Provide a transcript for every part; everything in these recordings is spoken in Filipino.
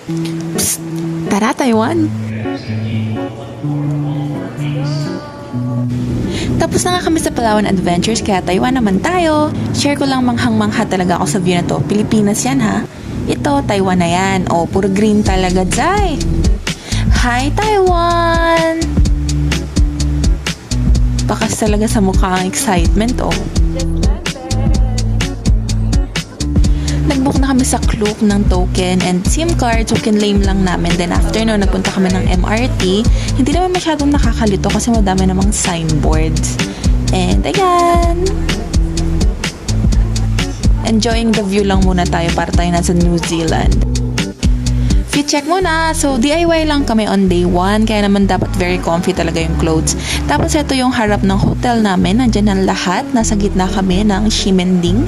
Psst, tara Taiwan! Tapos na nga kami sa Palawan Adventures, kaya Taiwan naman tayo. Share ko lang manghang-mangha talaga ako sa view na to. Pilipinas yan ha. Ito, Taiwan na yan. O, puro green talaga, Jai. Hi, Taiwan! Bakas talaga sa mukha ang excitement, oh. Nag-book na kami sa Klook ng token and SIM card, so kinlaim lang namin. Then after no, nagpunta kami ng MRT. Hindi naman masyadong nakakalito kasi madami namang signboards. And ayan! Enjoying the view lang muna tayo para tayo nasa New Zealand. Fit check muna. So, DIY lang kami on day 1. Kaya naman dapat very comfy talaga yung clothes. Tapos, ito yung harap ng hotel namin. Nandiyan ang lahat. Nasa gitna kami ng Ximending.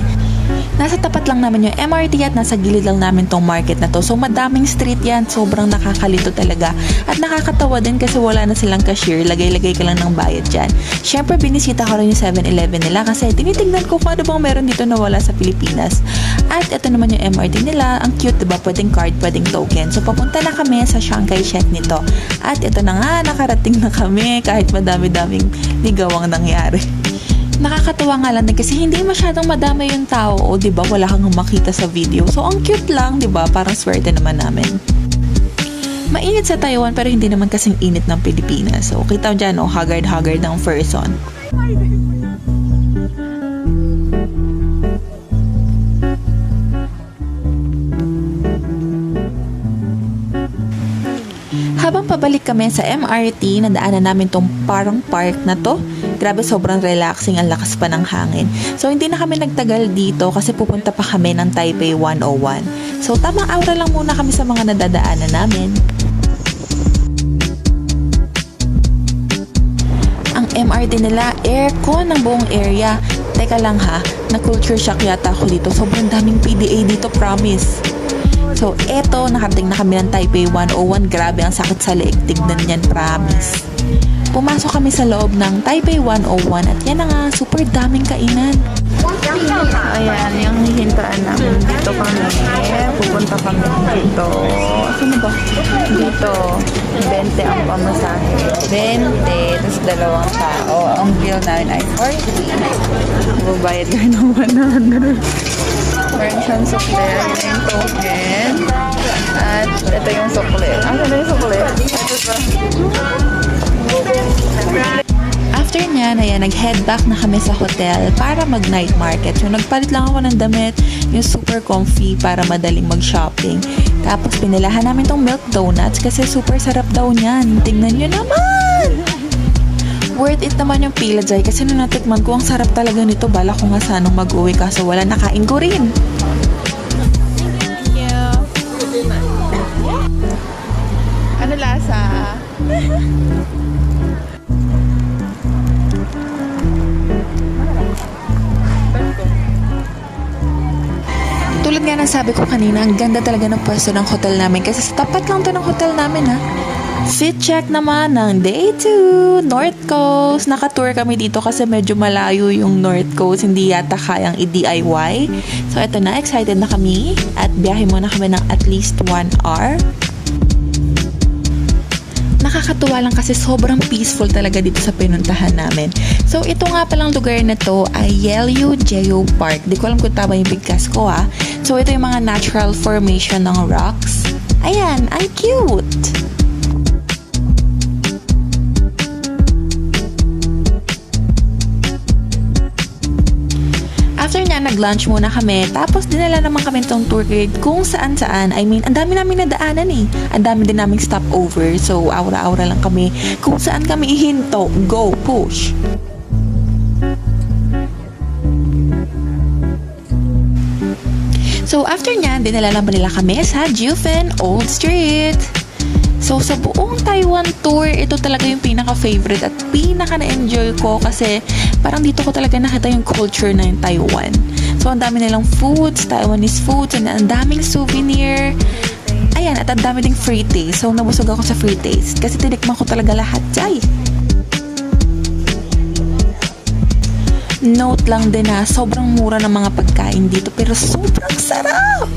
Nasa tapat lang naman yung MRT at nasa gilid lang namin tong market na to. So, madaming street yan. Sobrang nakakalito talaga. At nakakatawa din kasi wala na silang cashier. Lagay-lagay ka lang ng bayad dyan. Siyempre, binisita ko rin yung 7-Eleven nila kasi tinitignan ko kung ano bang meron dito na wala sa Pilipinas. At ito naman yung MRT nila. Ang cute, diba? Pwedeng card, pwedeng token. So, papunta na kami sa Chiang Kai-shek nito. At ito na nga, nakarating na kami kahit madami-daming ligawang nangyari. Nakakatuwa nga lang din kasi hindi masyadong madami yung tao, o 'di ba? Wala kang makita sa video. So ang cute lang, 'di ba? Parang swerte naman namin. Mainit sa Taiwan pero hindi naman kasing init ng Pilipinas. So kita mo diyan, oh, haggard-haggard ng person. Habang pabalik kami sa MRT, nadaanan namin tong parang park na to. Grabe, sobrang relaxing, ang lakas pa ng hangin. So, hindi na kami nagtagal dito kasi pupunta pa kami ng Taipei 101. So, tamang aura lang muna kami sa mga nadadaanan namin. Ang MRT nila, aircon ng buong area. Teka lang ha, na-culture shock yata ako dito. Sobrang daming PDA dito, promise. So, eto, nakarating na kami ng Taipei 101. Grabe, ang sakit sa leeg. Tignan yan, promise. Pumasok kami sa loob ng Taipei 101 at yan na nga, super daming kainan. Ayan, yung hihintaan namin. Dito kami. Pupunta kami dito. Saan ba? Dito. 20 ang pamasahe. 20. Tapos dalawang tao. Ang bill namin ay 40. Bubayad kayo ng 100. Meron siyang sukle. Ayan yung token. At ito yung sukle. Ano na yung sukle? Ito pa. After nyan, ayan, nag-head back na kami sa hotel para mag-night market. So, nagpalit lang ako ng damit, yung super comfy para madaling mag-shopping. Tapos, pinilahan namin tong milk donuts kasi super sarap daw nyan. Tingnan nyo naman! Worth it naman yung pila, Jai, kasi nung natikman ko, ang sarap talaga nito. Bala ko nga sanang mag-uwi kaso wala, nakain ko rin. Thank you. Ano lasa? Tulad nga ng sabi ko kanina, ang ganda talaga ng pwesto ng hotel namin kasi sa tapat lang to ng hotel namin ha. Fit check naman ng day 2, North Coast. Naka-tour kami dito kasi medyo malayo yung North Coast, hindi yata kayang i-DIY. So eto na, excited na kami at biyahe muna kami ng at least 1 hour. Nakakatuwa lang kasi sobrang peaceful talaga dito sa pinuntahan namin. So, ito nga palang lugar na to ay Yelyu Geo Park. Di ko alam kung tama yung bigkas ko ha. So, ito yung mga natural formation ng rocks. Ayan, ang cute! After niya, nag-lunch muna kami. Tapos, dinala naman kami itong tour guide kung saan-saan. I mean, ang dami namin nadaanan eh. Ang dami din naming stopover. So, aura-aura lang kami. Kung saan kami ihinto, go, push. So, after niya, dinala naman nila kami sa Jiufen Old Street. So, sa buong Taiwan tour, ito talaga yung pinaka-favorite at pinaka-na-enjoy ko kasi parang dito ko talaga nakita yung culture na yung Taiwan. So, ang dami nilang foods, Taiwanese foods, and ang daming souvenir. Ayan, at ang dami ding free taste. So, nabusog ako sa free taste kasi tinikman ko talaga lahat, Jai. Note lang din na sobrang mura ng mga pagkain dito pero sobrang sarap!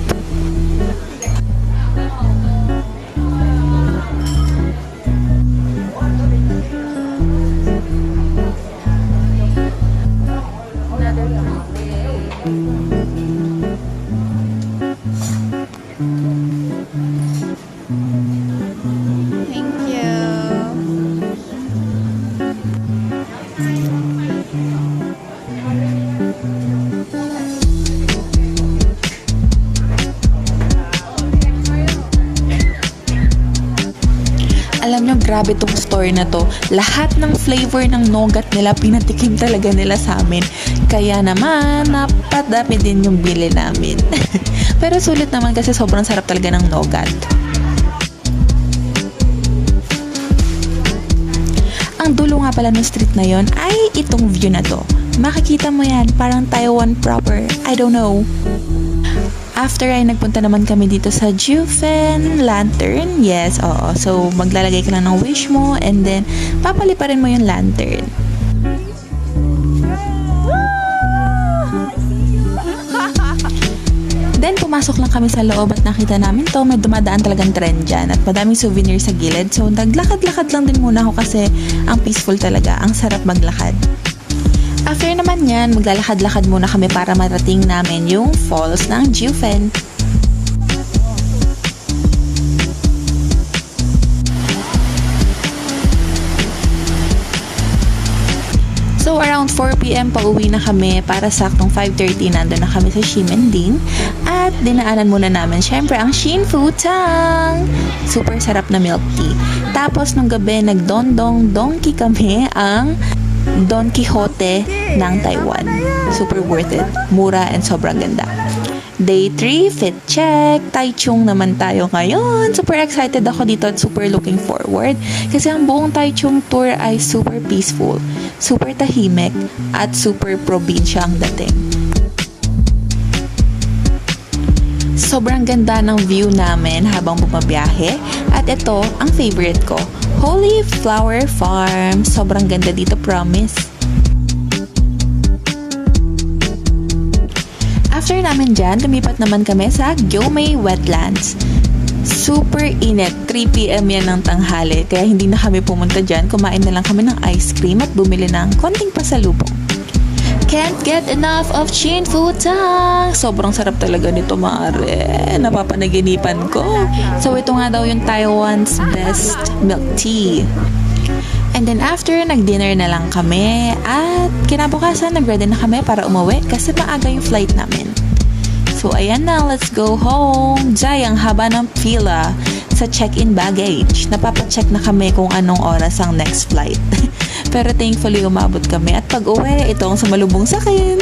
Grabe tong store na to. Lahat ng flavor ng nougat nila, pinatikim talaga nila sa amin. Kaya naman, napadami din yung bili namin. Pero sulit naman kasi sobrang sarap talaga ng nougat. Ang dulo nga pala ng street na yon ay itong view na to. Makikita mo yan, parang Taiwan proper. I don't know. After ay nagpunta naman kami dito sa Jufen Lantern. Yes, oo. So, maglalagay ka lang ng wish mo and then papaliparin mo yung lantern. Then, pumasok lang kami sa loob at nakita namin to. May dumadaan talagang trend dyan at madaming souvenir sa gilid. So, naglakad-lakad lang din muna ako kasi ang peaceful talaga. Ang sarap maglakad. After naman yan, maglalakad-lakad muna kami para marating namin yung falls ng Jufen. So, around 4 p.m. pauwi na kami para saktong 5:30 nandun na kami sa Ximending at dinaanan muna namin syempre ang Shin Fu Tang. Super sarap na milk tea. Tapos nung gabi nagdondong donkey kami ang Don Quixote ng Taiwan. Super worth it. Mura and sobrang ganda. Day 3, fit check. Taichung naman tayo ngayon. Super excited ako dito at super looking forward. Kasi ang buong Taichung tour ay super peaceful, super tahimik, at super probinsya ang dating. Sobrang ganda ng view namin habang bumabiyahe. At ito, ang favorite ko, Holy Flower Farm. Sobrang ganda dito, promise. After namin dyan, lumipat naman kami sa Gyeomei Wetlands. Super init. 3 p.m. yan ng tanghali. Kaya hindi na kami pumunta dyan. Kumain na lang kami ng ice cream at bumili ng konting pasalubong. Can't get enough of Shin Fu Tang. Sobrang sarap talaga nito, maaari. Napapanaginipan ko. So, ito nga daw yung Taiwan's best milk tea. And then after, nag-dinner na lang kami. At kinabukasan, nag-ready na kami para umuwi kasi maaga yung flight namin. So, ayan na. Let's go home. Jay, ang haba ng pila sa check-in baggage. Napapacheck na kami kung anong oras ang next flight. Pero thankfully, umabot kami. At pag-uwi, ito ang sumalubong sa akin.